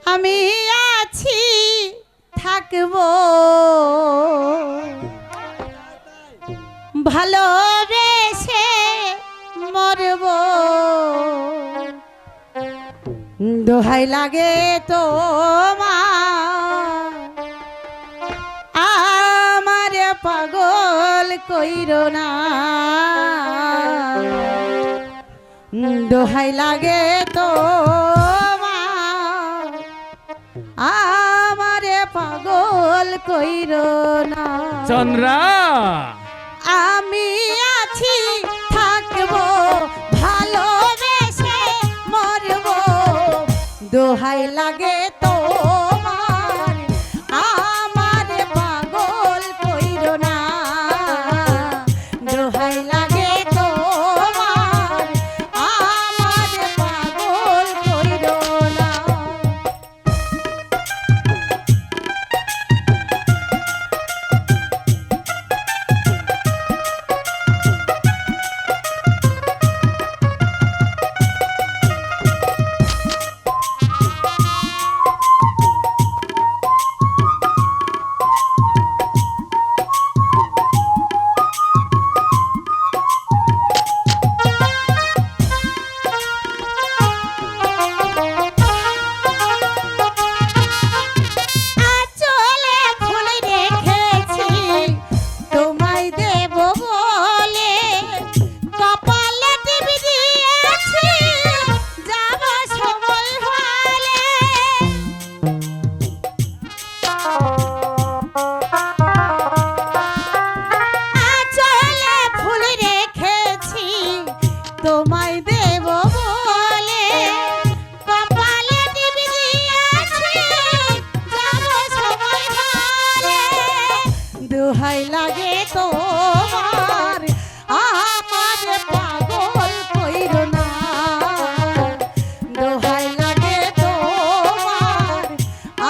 আমি আছি থাকবো ভালোবেসে মরব দোহাই লাগে তো আমার পাগল কইরো না দোহাই লাগে তো আমারে পাগল কইরো না চন্দ্রা আমি আছি থাকবো ভালোবেসে মরব দোহাই লাগে তোমার আমারে পাগল কইরো না দোহাই লাগে তোমার আমারে পাগল কইরো না তোমায় দেব বলে কপালে টিপি দিয়েছি যাব সবাই ভালে দোহাই লাগে তোমার আমার পাগল কইরো না দোহাই লাগে তোমার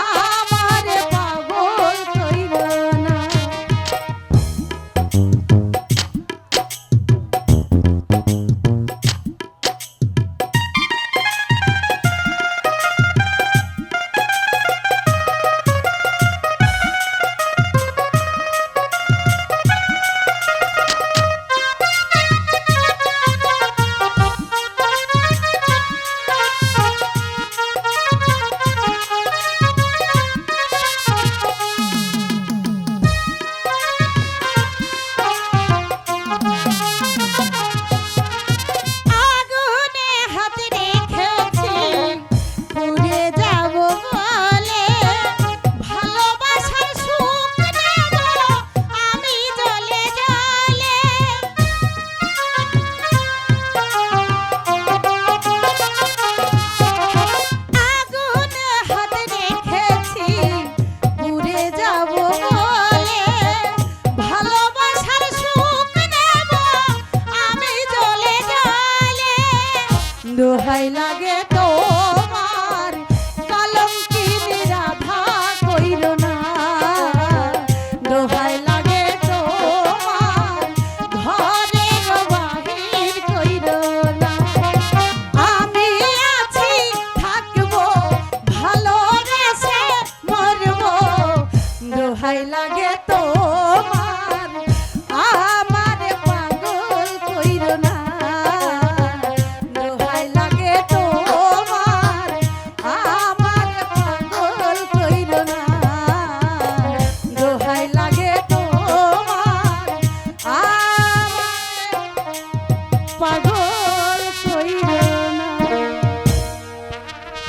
আমার পাগল কইরো না দোহাই লাগে তোমার কলঙ্কিনী রাধা কইরো না দোহাই লাগে তোমার ঘরের বাহির কইরো না আমি আছি থাকবো ভালোবেসে মরব দোহাই লাগে তোমার আমার পাগল কইরো না পাগল কইরো